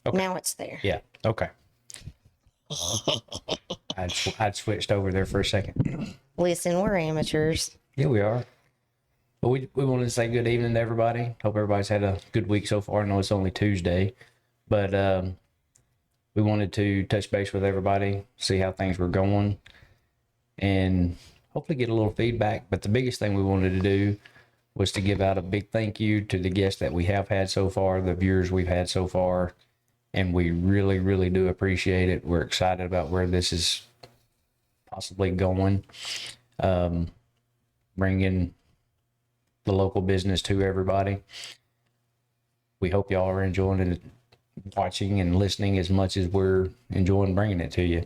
Okay. Now it's there. Yeah. Okay. I'd switched over there for a second. Listen, we're amateurs. Yeah, we are. But we wanted to say good evening to everybody. Hope everybody's had a good week so far. I know it's only Tuesday, but we wanted to touch base with everybody, see how things were going, and hopefully get a little feedback. But the biggest thing we wanted to do was to give out a big thank you to the guests that we have had so far, the viewers we've had so far, and we really, really do appreciate it. We're excited about where this is possibly going, bringing the local business to everybody. We hope y'all are enjoying it, watching and listening as much as we're enjoying bringing it to you.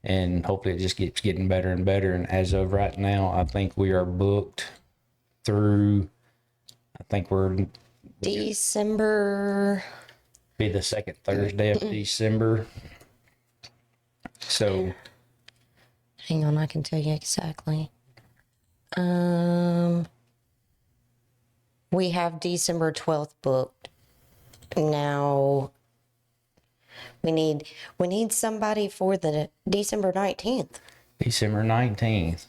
And hopefully it just keeps getting better and better. And as of right now, I think we are booked through, I think we're December. Be the second Thursday of December. So Hang on, I can tell you exactly. We have December 12th booked. Now we need somebody for the December 19th. December 19th.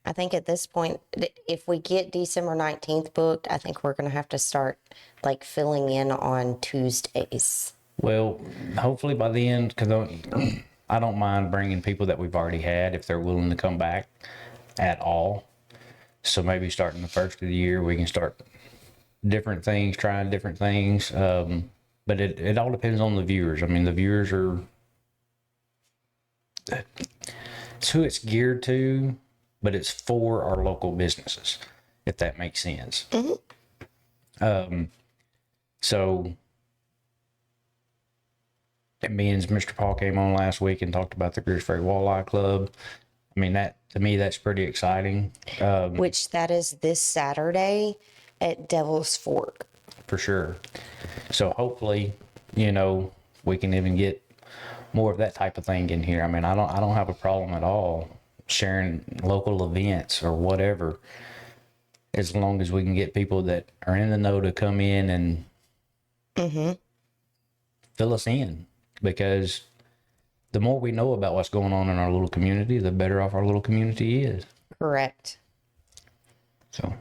I think at this point, if we get December 19th booked, I think we're going to have to start like filling in on Tuesdays. Well, hopefully by the end, because I don't mind bringing people that we've already had if they're willing to come back at all. So maybe starting the first of the year, we can start different things, trying different things. But it all depends on the viewers. I mean, the viewers are, it's who it's geared to, but it's for our local businesses, if that makes sense. So, and me and Mr. Paul came on last week and talked about the Greers Ferry Walleye Club. I mean, that to me, that's pretty exciting. Which that is this Saturday at Devil's Fork. For sure. So hopefully, we can even get more of that type of thing in here. I mean, I don't have a problem at all sharing local events or whatever, as long as we can get people that are in the know to come in and fill us in. Because the more we know about what's going on in our little community, the better off our little community is. Correct. So,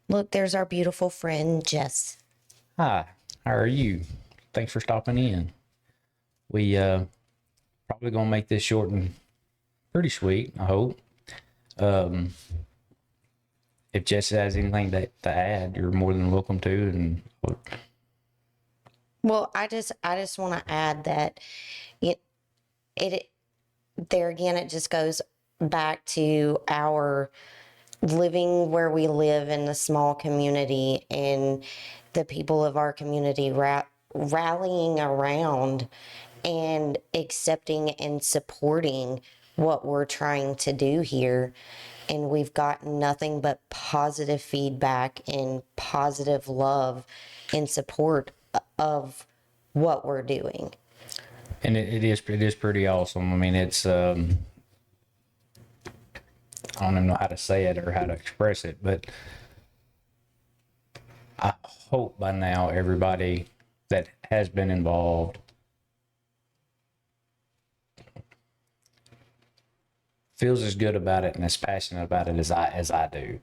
Look, there's our beautiful friend, Jess. hi, how are you? Thanks for stopping in. We probably gonna make this short and pretty sweet, I hope. If Jess has anything to add, you're more than welcome to. And Well, I just want to add that it there again, it just goes back to our living where we live in the small community and the people of our community rallying around and accepting and supporting what we're trying to do here. And we've gotten nothing but positive feedback and positive love and support of what we're doing. and it is pretty awesome. I mean, it's I don't even know how to say it or how to express it, but I hope by now everybody that has been involved feels as good about it and as passionate about it as I do,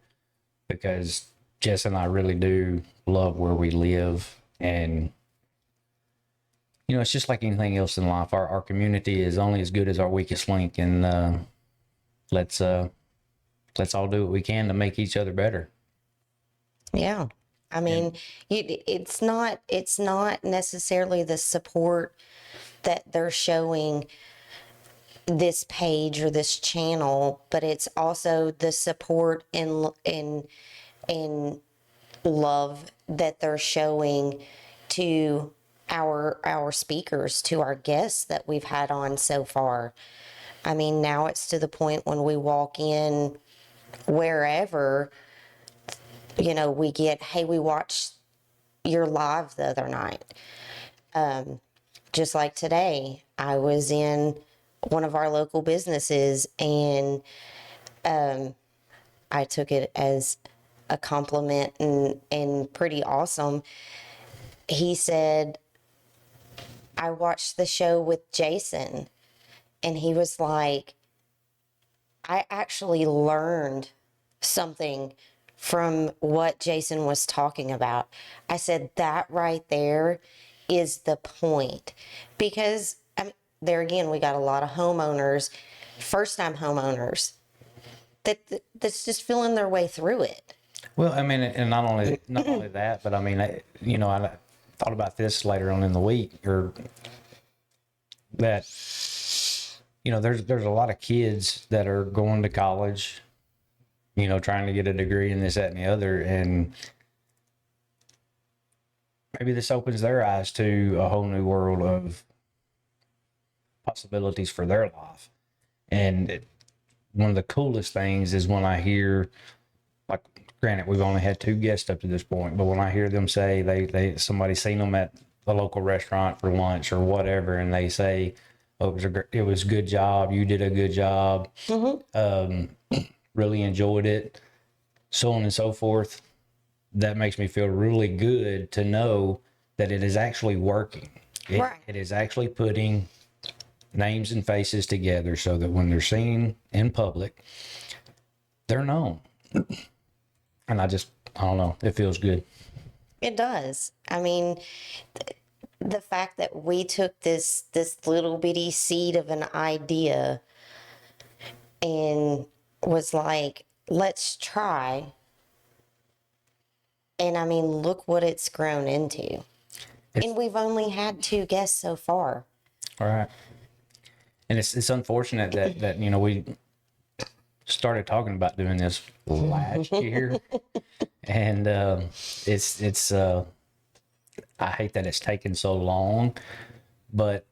because Jess and I really do love where we live. And it's just like anything else in life. Our community is only as good as our weakest link, and let's all do what we can to make each other better. Yeah. I mean, it's not necessarily the support that they're showing this page or this channel, but it's also the support and love that they're showing to our speakers, to our guests that we've had on so far. I mean, now it's to the point when we walk in wherever, we get, hey, we watched your live the other night. Just like today, I was in one of our local businesses, and I took it as a compliment and pretty awesome. He said, I watched the show with Jason, and he was like, I actually learned something from what Jason was talking about. I said, that right there is the point. Because there again, we got a lot of homeowners, first time homeowners, that's just feeling their way through it. Well, I mean, and not only that, but I mean, I thought about this later on in the week, or that, there's a lot of kids that are going to college, trying to get a degree in this, that, and the other, and maybe this opens their eyes to a whole new world of possibilities for their life. And one of the coolest things is when I hear, like, granted, we've only had 2 guests up to this point, but when I hear them say somebody seen them at the local restaurant for lunch or whatever, and they say, "Oh, it was a good job. You did a good job. Really enjoyed it," so on and so forth. That makes me feel really good to know that it is actually working. Right. It is actually putting names and faces together so that when they're seen in public, they're known. And I don't know, it feels good. It does. I mean, the fact that we took this little bitty seed of an idea and was like, let's try. And I mean, look what it's grown into. And we've only had 2 guests so far. All right. And it's unfortunate that we started talking about doing this last year, and it's I hate that it's taken so long, but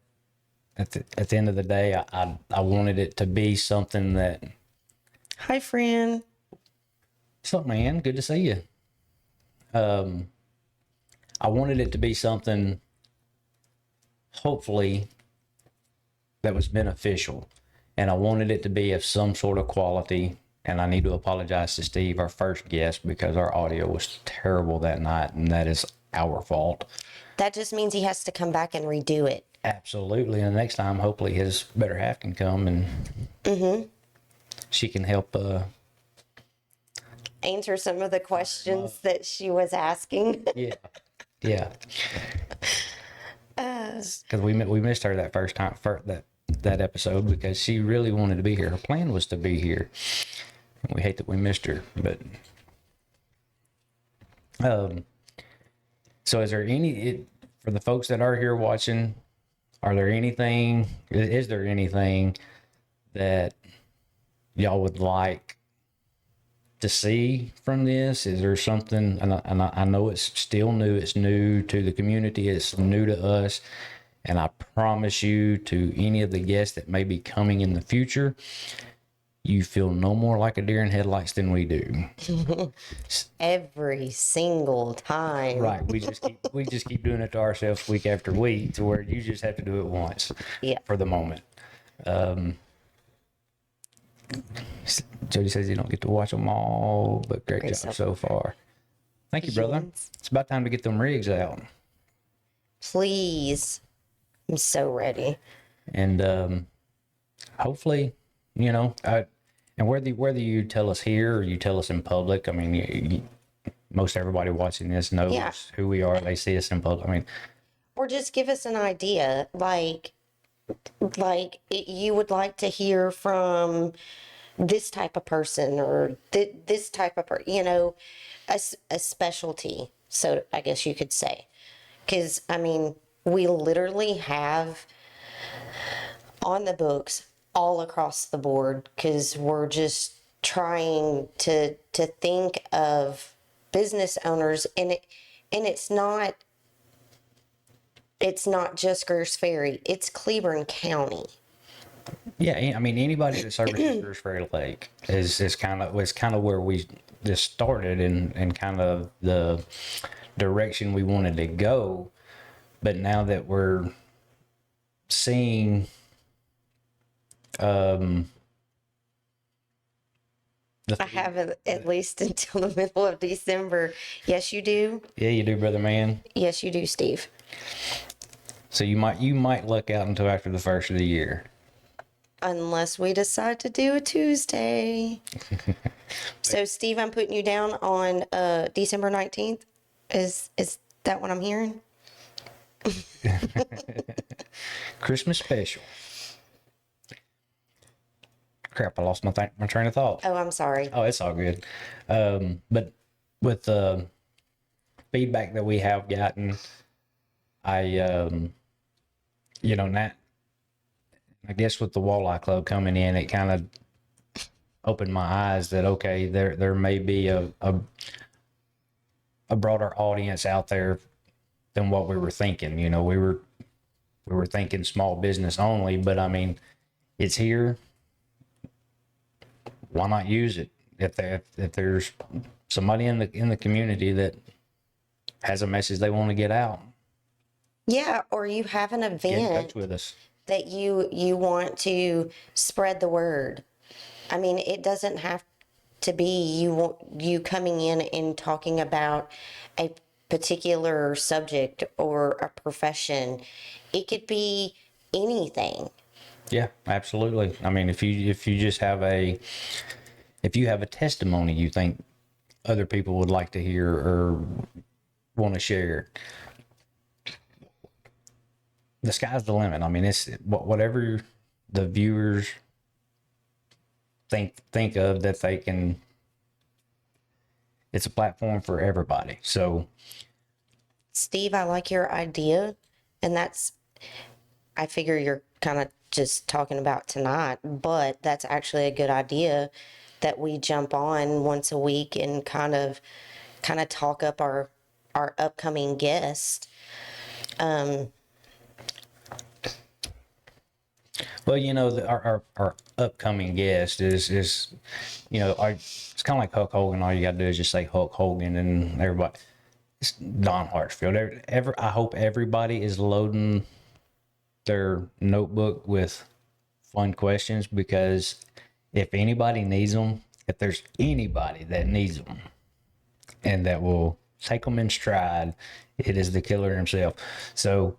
at the end of the day, I wanted it to be something that. Hi, friend. What's up, man? Good to see you. I wanted it to be something, hopefully, that was beneficial, and I wanted it to be of some sort of quality. And I need to apologize to Steve, our first guest, because our audio was terrible that night, and that is our fault. That just means he has to come back and redo it. Absolutely. And the next time, hopefully, his better half can come and she can help answer some of the questions that she was asking. Yeah. Because we missed her that first time, that episode, because she really wanted to be here. Her plan was to be here. We hate that we missed her, but so is there for the folks that are here watching, is there anything that y'all would like to see from this? Is there something, and I know it's still new, it's new to the community, it's new to us, and I promise you, to any of the guests that may be coming in the future, you feel no more like a deer in headlights than we do. Every single time. Right. We just keep doing it to ourselves week after week, to where you just have to do it once. Yeah. For the moment. Jody says you don't get to watch them all, but great job so far. Thank you, brother. It's about time to get them rigs out. Please. I'm so ready. And hopefully, and whether you tell us here or you tell us in public, I mean, most everybody watching this knows who we are. They see us in public. I mean, or just give us an idea, like you would like to hear from this type of person, or this type of a specialty. So I guess you could say, because I mean, we literally have on the books all across the board, because we're just trying to think of business owners, and it's not just Greers Ferry, it's Cleburne County. Yeah, I mean, anybody that services Greers Ferry Lake is kind of where we just started, and kind of the direction we wanted to go. But now that we're seeing I have it at least until the middle of December. Yes, you do. Yeah, you do, brother man. Yes, you do, Steve. So you might luck out until after the first of the year. Unless we decide to do a Tuesday. So, Steve, I'm putting you down on December 19th. Is that what I'm hearing? Christmas special. Crap, I lost my train of thought. Oh, I'm sorry. Oh, it's all good. But with the feedback that we have gotten, now, I guess with the Walleye Club coming in, it kind of opened my eyes that, okay, there may be a broader audience out there than what we were thinking. You know, we were thinking small business only, but I mean, it's here. Why not use it? If there's somebody in the community that has a message they want to get out, Yeah, or you have an get in event touch with us. that you want to spread the word. I mean, it doesn't have to be you coming in and talking about a particular subject or a profession. It could be anything. Yeah, absolutely. I mean, if you just have if you have a testimony you think other people would like to hear or want to share, the sky's the limit. I mean, it's whatever the viewers think of that they can. It's a platform for everybody. So, Steve, I like your idea, and I figure you're kind of just talking about tonight, but that's actually a good idea that we jump on once a week and kind of talk up our upcoming guest. well, our upcoming guest is it's kind of like Hulk Hogan. All you got to do is just say Hulk Hogan, and everybody. It's Don Hartsfield. I hope everybody is loading their notebook with fun questions, because if anybody needs them, if there's anybody that needs them and that will take them in stride, it is the killer himself. So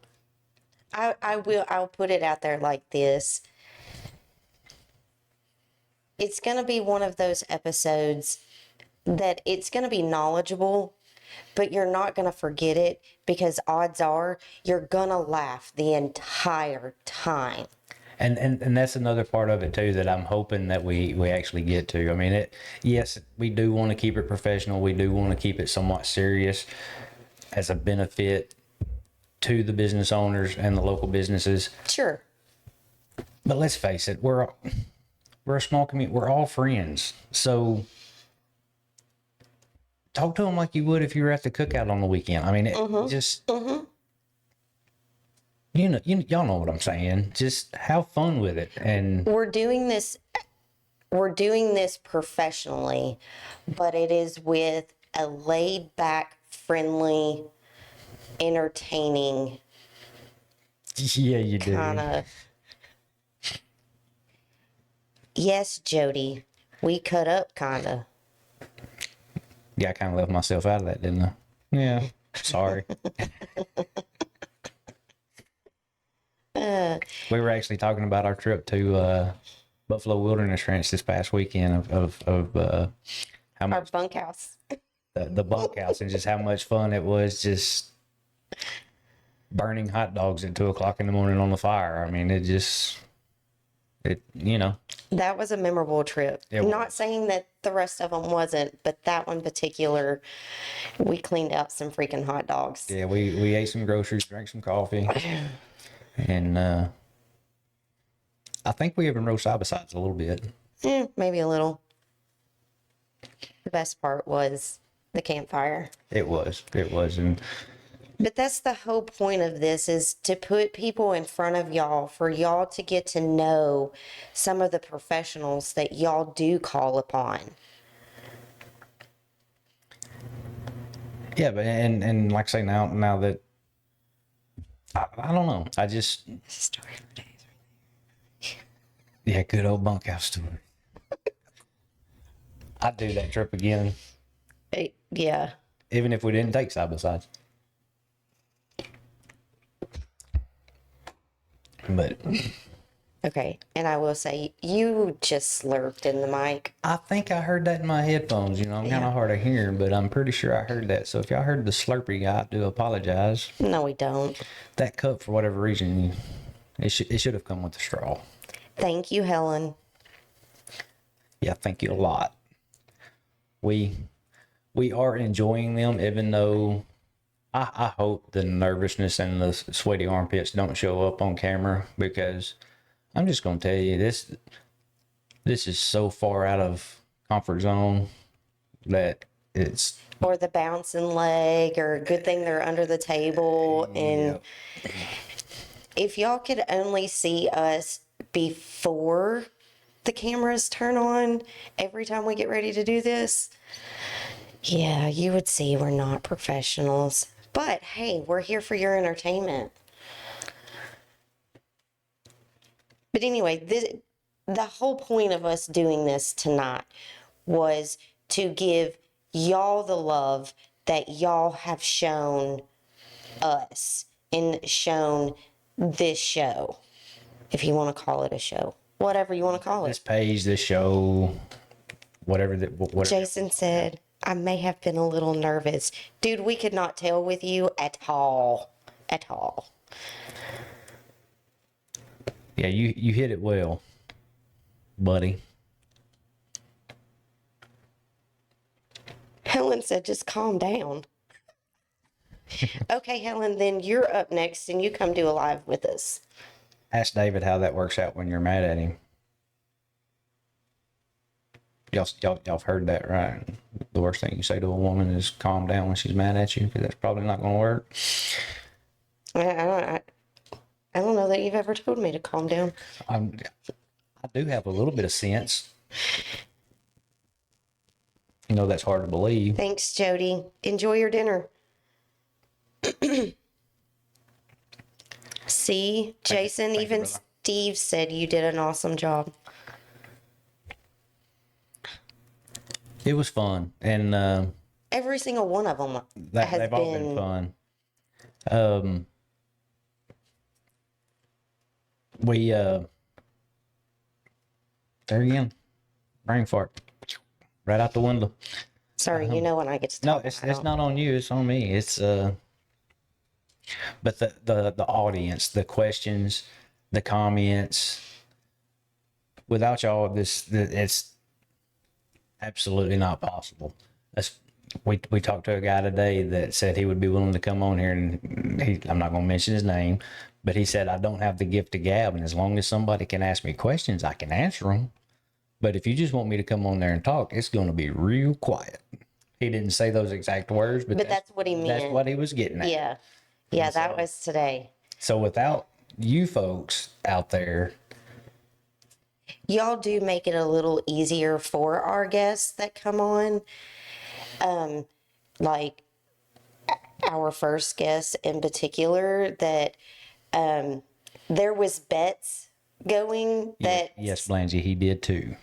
I'll put it out there like this. It's going to be one of those episodes that it's going to be knowledgeable, but you're not going to forget it, because odds are you're going to laugh the entire time. and that's another part of it too that I'm hoping that we actually get to. I mean, yes, we do want to keep it professional. We do want to keep it somewhat serious as a benefit to the business owners and the local businesses. Sure. But let's face it, we're a small community. We're all friends. So talk to them like you would if you were at the cookout on the weekend. I mean, y'all know what I'm saying. Just have fun with it. And We're doing this professionally, but it is with a laid back, friendly, entertaining yeah, you do. kind of. Yes, Jody, we cut up kind of. Yeah, I kind of left myself out of that, didn't I? Yeah, sorry. We were actually talking about our trip to Buffalo Wilderness Ranch this past weekend of how Our much bunkhouse. the bunkhouse, and just how much fun it was just burning hot dogs at 2:00 in the morning on the fire. I mean, That was a memorable trip. It was. Not saying that the rest of them wasn't, but that one particular, we cleaned out some freaking hot dogs. yeah, we ate some groceries, drank some coffee, and I think we even rode side by sides a little bit. Maybe a little. The best part was the campfire. It was, and But that's the whole point of this, is to put people in front of y'all, for y'all to get to know some of the professionals that y'all do call upon. yeah, but and like I say, now that I don't know, I just Story for days. yeah, good old bunkhouse story. I'd do that trip again, Yeah. even if we didn't take side by sides. But Okay. And I will say, you just slurped in the mic. I think I heard that in my headphones. You know, I'm kind of hard of hearing, but I'm pretty sure I heard that. So if y'all heard the slurping, I do apologize. No, we don't. That cup, for whatever reason, it should have come with a straw. Thank you, Helen. Yeah, thank you a lot. We are enjoying them, even though I hope the nervousness and the sweaty armpits don't show up on camera, because I'm just gonna tell you, this is so far out of comfort zone that it's Or the bouncing leg, or good thing they're under the table. And if y'all could only see us before the cameras turn on every time we get ready to do this, yeah, you would see we're not professionals. But hey, we're here for your entertainment. But anyway, the whole point of us doing this tonight was to give y'all the love that y'all have shown us and shown this show, if you want to call it a show, whatever you want to call this it. page, this show, whatever. Jason said, I may have been a little nervous. Dude, we could not tell with you at all. At all. Yeah, you hit it well, buddy. Helen said, just calm down. Okay, Helen, then you're up next and you come do a live with us. Ask David how that works out when you're mad at him. Y'all heard that, right? The worst thing you say to a woman is calm down when she's mad at you, because that's probably not going to work. I don't know that you've ever told me to calm down. I do have a little bit of sense. You know, that's hard to believe. Thanks, Jody. Enjoy your dinner. See, Jason, Thank you, even brother. Steve said you did an awesome job. It was fun, and Every single one of them has they've all been fun. We there again, brain fart right out the window. Sorry, you know when I get to No, talk. it's not on you. It's on me. It's but the audience, the questions, the comments. Without y'all, it's absolutely not possible. We talked to a guy today that said he would be willing to come on here, and I'm not going to mention his name, but he said, I don't have the gift of gab, and as long as somebody can ask me questions, I can answer them. But if you just want me to come on there and talk, it's going to be real quiet. He didn't say those exact words, but that's what he meant. That's what he was getting at. Yeah. Yeah, that was today. So without you folks out there, Y'all do make it a little easier for our guests that come on. Like our first guest in particular, that there was bets going that yes, Blangy, he did too.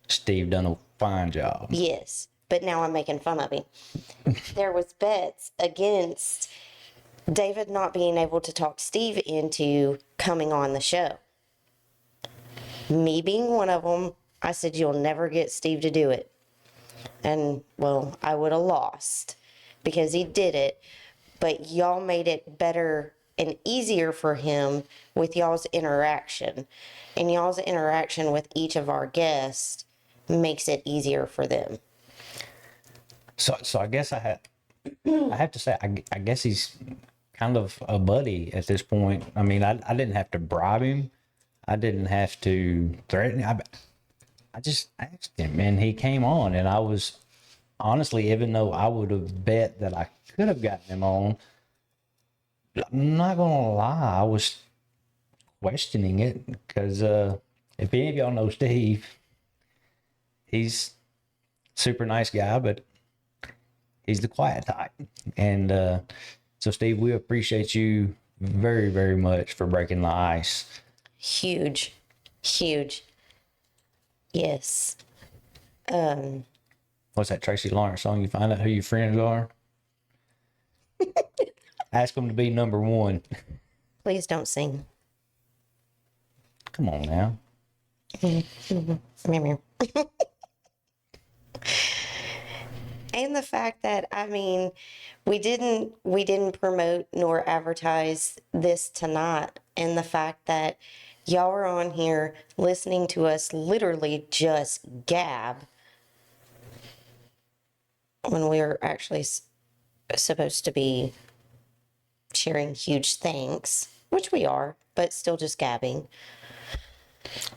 Steve done a fine job. yes, but now I'm making fun of him. There was bets against David not being able to talk Steve into coming on the show. Me being one of them, I said, you'll never get Steve to do it. And, well, I would have lost because he did it. But y'all made it better and easier for him with y'all's interaction. And y'all's interaction with each of our guests makes it easier for them. So I guess I have to say, I guess he's kind of a buddy at this point. I mean, I didn't have to bribe him. I didn't have to threaten him. I just asked him, and he came on, and I was honestly, even though I would have bet that I could have gotten him on, I'm not gonna lie, I was questioning it, because if any of y'all know Steve, he's super nice guy, but he's the quiet type. And so Steve, we appreciate you very, very much for breaking the ice. Huge. Yes. What's that Tracy Lawrence song? You find out who your friends are. Ask them to be number one. Please don't sing. Come on now. Meow, meow. And the fact that, I mean, we didn't promote nor advertise this tonight, and the fact that y'all are on here listening to us literally just gab when we are actually supposed to be sharing huge thanks, which we are, but still just gabbing.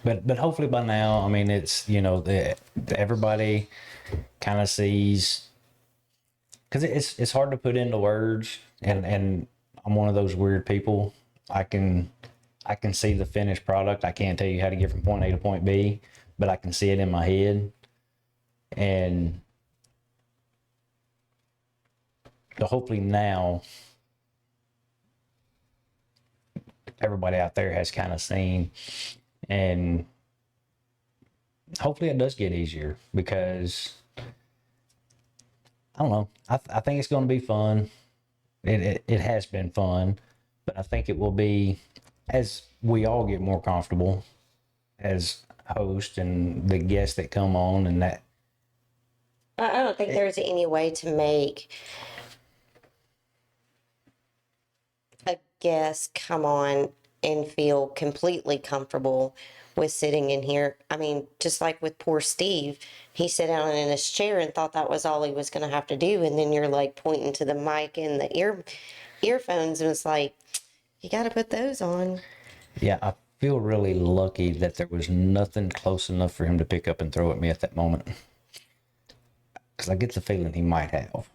But hopefully by now, I mean, it's, everybody kind of sees, because it's hard to put into words, and I'm one of those weird people. I can see the finished product. I can't tell you how to get from point A to point B, but I can see it in my head. And hopefully now everybody out there has kind of seen, and hopefully it does get easier, because I don't know. I think it's going to be fun. It has been fun, but I think it will be, as we all get more comfortable as hosts and the guests that come on, and that. I don't think there's any way to make a guest come on and feel completely comfortable with sitting in here. I mean, just like with poor Steve, he sat down in his chair and thought that was all he was going to have to do. And then you're like pointing to the mic and the earphones, and it's like, you got to put those on. Yeah, I feel really lucky that there was nothing close enough for him to pick up and throw at me at that moment. Because I get the feeling he might have.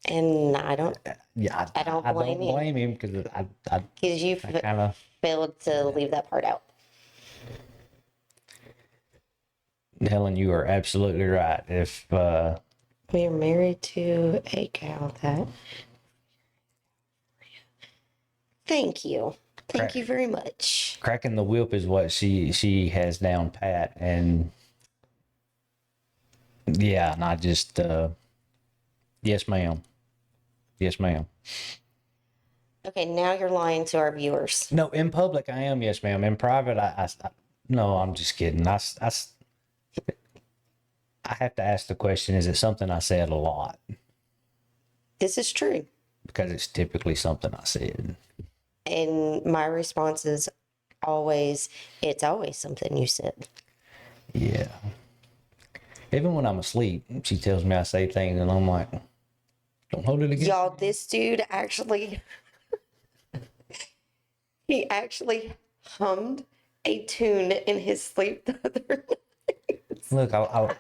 And I don't. Yeah, I don't blame him, because I because you kind of. failed to leave that part out. Helen, you are absolutely right. If We are married to a gal that. Thank you. Thank you very much. cracking the whip is what she has down pat, and yeah, not just yes, ma'am. Yes, ma'am. Okay, now you're lying to our viewers. No, in public I am yes, ma'am. In private, no, I'm just kidding. I have to ask the question: is it something I said a lot? This is true. Because it's typically something I said. And my response is always, it's always something you said. Yeah. Even when I'm asleep, she tells me I say things, and I'm like, don't hold it against Y'all, me. this dude actually, he actually hummed a tune in his sleep the other night. Look, I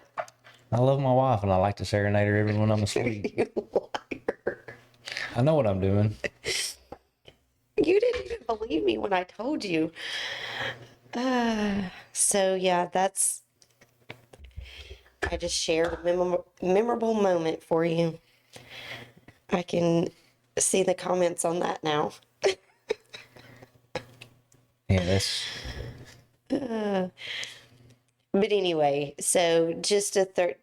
love my wife, and I like to serenade her even when I'm asleep. You liar. I know what I'm doing. You didn't even believe me when I told you. So yeah, I just shared a memorable moment for you. I can see the comments on that now. Yeah, that's. But anyway, so just to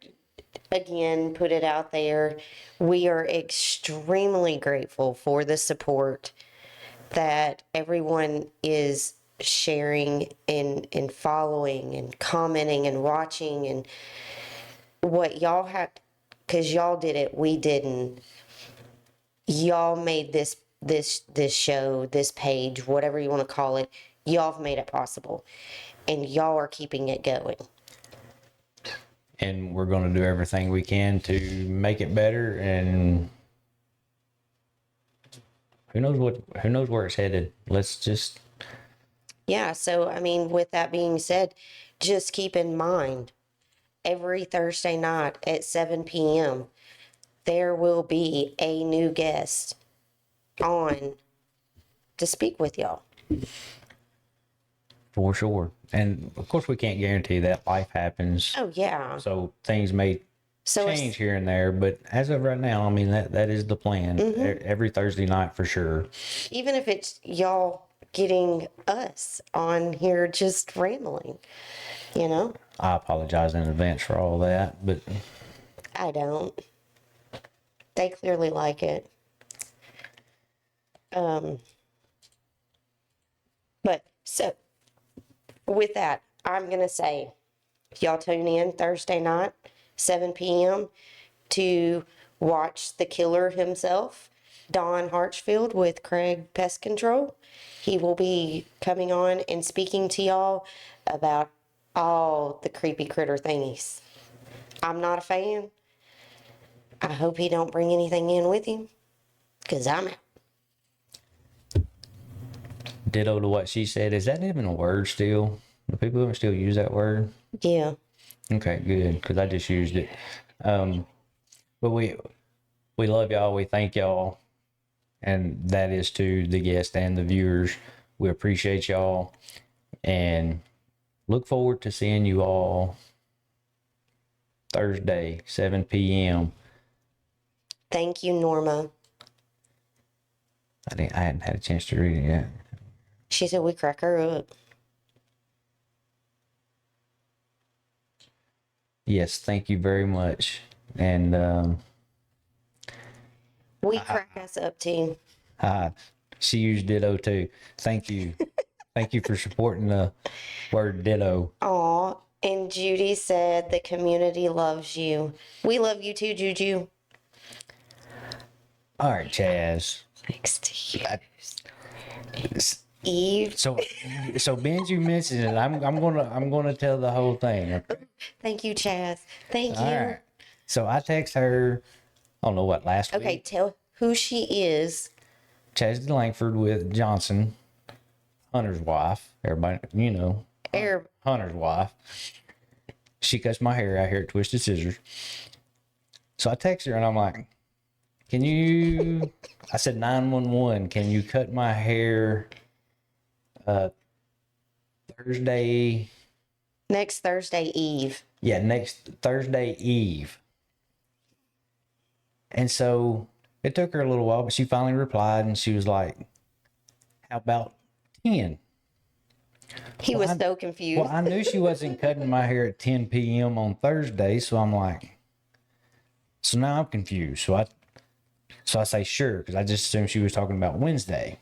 again put it out there, we are extremely grateful for the support that everyone is sharing and following and commenting and watching, and what y'all have, because y'all did it, we didn't. Y'all made this show, this page, whatever you want to call it, y'all have made it possible, and y'all are keeping it going. And we're going to do everything we can to make it better, and who knows where it's headed. Let's just. Yeah, so I mean, with that being said, just keep in mind, every Thursday night at 7 p.m., there will be a new guest on to speak with y'all. For sure. And of course, we can't guarantee that. Life happens. Oh, yeah. So things may So change here and there. But as of right now, I mean, that is the plan. Every Thursday night for sure. even if it's y'all getting us on here just rambling, you know? I apologize in advance for all that. But I don't. They clearly like it. But so with that, I'm going to say, y'all tune in Thursday night, 7 p.m. to watch the killer himself, Don Harchfield with Craig Pest Control. He will be coming on and speaking to y'all about all the creepy critter thingies. I'm not a fan. I hope he don't bring anything in with him, because I'm out. Ditto to what she said. Is that even a word still? Do people even still use that word? Yeah. Okay, good, because I just used it. But we love y'all. We thank y'all. And that is to the guests and the viewers. We appreciate y'all. And look forward to seeing you all Thursday, 7 p.m. Thank you, Norma. I hadn't had a chance to read it yet. She said we crack her up. Yes, thank you very much. And We crack us up too. she used ditto too. Thank you. Thank you for supporting the word ditto. Aw, and Judy said the community loves you. We love you too, Juju. All right, Chaz. Thanks to you. S- Eve, So Benji mentioned it. I'm gonna tell the whole thing. Okay? thank you, Chaz. Thank you. All right. So I text her. I don't know what last Okay, week. tell who she is. Chaz Langford with Johnson, Hunter's wife. Everybody, Hunter's wife. She cuts my hair out here at Twisted Scissors. So I text her and I'm like, "Can you?" I said 911. Can you cut my hair? Thursday. Next Thursday, Eve. Yeah, next Thursday Eve. And so it took her a little while, but she finally replied and she was like, "How about 10?" He was so confused. Well, I knew she wasn't cutting my hair at 10 p.m. on Thursday, so I'm like, so now I'm confused. So I say sure, because I just assumed she was talking about Wednesday.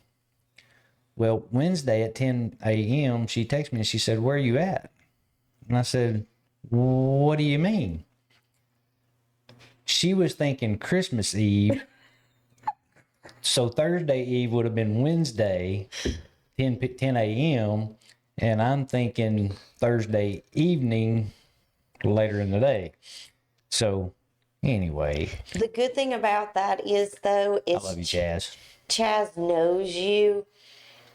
Well, Wednesday at 10 a.m., she texted me and she said, "Where are you at?" And I said, "What do you mean?" She was thinking Christmas Eve. So Thursday Eve would have been Wednesday, 10 a.m. And I'm thinking Thursday evening, later in the day. So anyway, The good thing about that is, though, I is love you, Chaz. Chaz knows you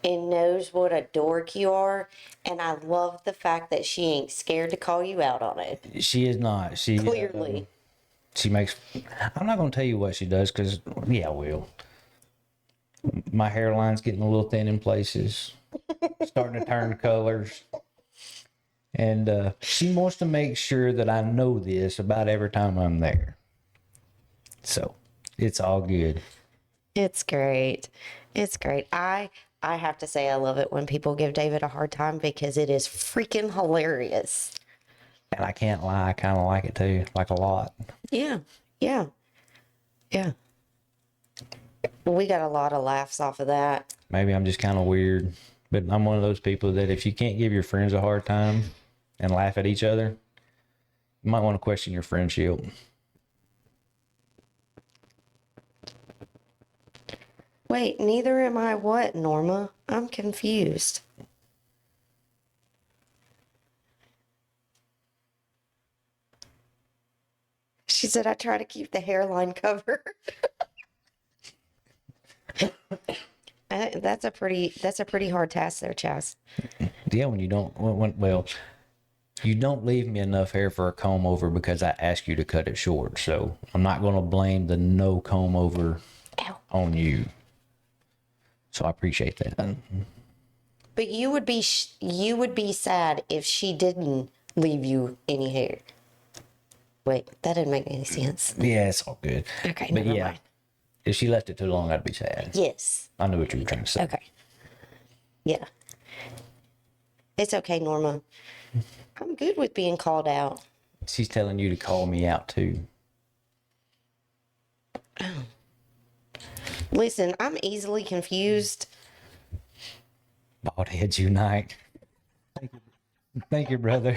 and knows what a dork you are. And I love the fact that she ain't scared to call you out on it. She is not. She Clearly. she makes. I'm not going to tell you what she does because, yeah, I will. My hairline's getting a little thin in places, starting to turn colors. And she wants to make sure that I know this about every time I'm there. So it's all good. It's great. It's great. I have to say I love it when people give David a hard time because it is freaking hilarious. And I can't lie, I kind of like it too, like a lot. Yeah. Yeah. Yeah. We got a lot of laughs off of that. Maybe I'm just kind of weird, but I'm one of those people that if you can't give your friends a hard time and laugh at each other, you might want to question your friendship. Wait, neither am I what, Norma? I'm confused. She said I try to keep the hairline covered. That's a pretty hard task there, Chaz. Yeah, when you don't, well, you don't leave me enough hair for a comb over because I asked you to cut it short. So I'm not going to blame the no comb over Ow. on you. So I appreciate that. But you would be sad if she didn't leave you any hair. Wait, that didn't make any sense. Yeah, it's all good. Okay, But never yeah, mind. if she left it too long, I'd be sad. Yes. I knew what you were trying to say. Okay. Yeah. It's okay, Norma. I'm good with being called out. She's telling you to call me out too. Listen, I'm easily confused. Bald heads unite. Thank you, brother.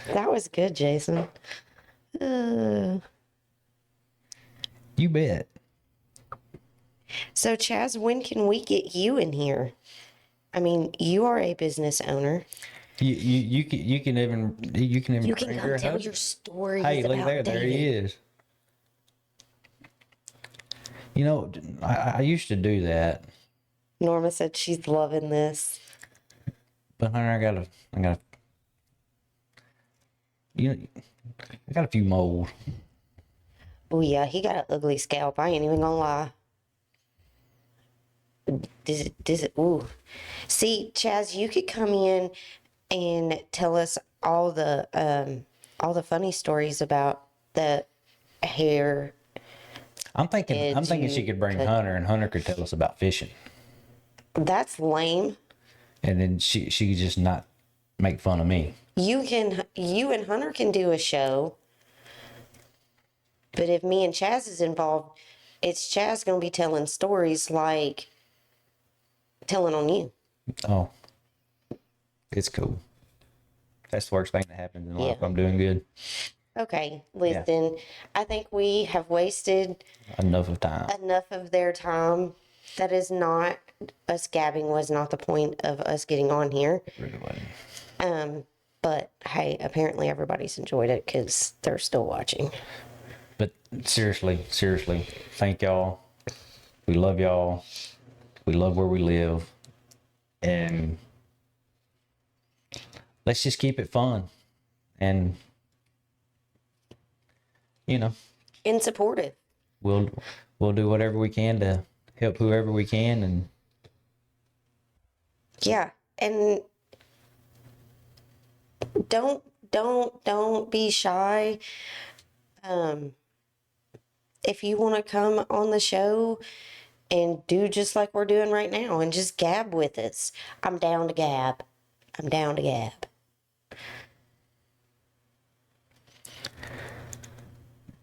That was good, Jason. You bet. So, Chaz, when can we get you in here? I mean, you are a business owner. You can even You can bring come your tell husband. your stories Hey, look about there, there he David. is. You know, I used to do that, Norma said she's loving this. but Hunter, I gotta, you know, I got a few moles. Oh, yeah, he got an ugly scalp. I ain't even gonna lie. Ooh. See, Chaz, you could come in and tell us all the funny stories about the hair. I'm thinking she could bring Hunter, and Hunter could tell us about fishing, That's lame. and then she could just not make fun of me. You and Hunter can do a show, but if me and Chaz is involved, it's Chaz gonna be telling stories like telling on you. Oh, it's cool. That's the worst thing that happens in life. Yeah. I'm doing good. Okay, listen, I think we have wasted Enough of time. enough of their time. That is not, us gabbing was not the point of us getting on here. Really wasn't. But hey, apparently everybody's enjoyed it because they're still watching. But seriously, thank y'all. We love y'all. We love where we live. And let's just keep it fun. And, you know, And supportive. we'll do whatever we can to help whoever we can. And Yeah. And don't be shy. If you want to come on the show and do just like we're doing right now and just gab with us, I'm down to gab. I'm down to gab.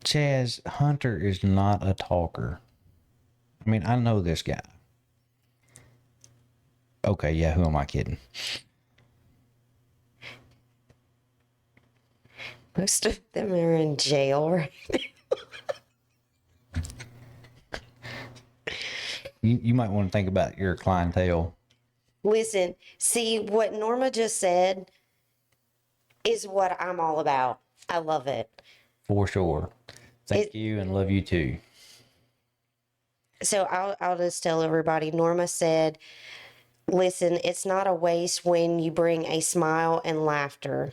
Chaz, Hunter is not a talker. I mean, I know this guy. Okay, yeah, who am I kidding? Most of them are in jail right now. You might want to think about your clientele. Listen, see what Norma just said is what I'm all about. I love it. For sure. Thank you and love you too. So I'll just tell everybody. Norma said, "Listen, it's not a waste when you bring a smile and laughter."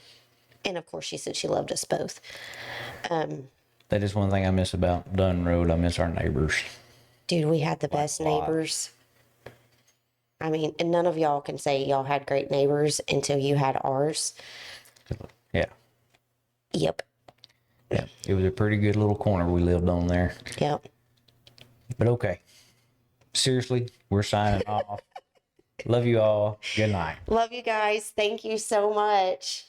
And of course, she said she loved us both. That is one thing I miss about Dunn Road. I miss our neighbors. Dude, we had the best a lot. neighbors. I mean, and none of y'all can say y'all had great neighbors until you had ours. Yeah. Yep. Yeah. It was a pretty good little corner we lived on there. Yep. But okay. Seriously, we're signing off. Love you all. Good night. Love you guys. Thank you so much.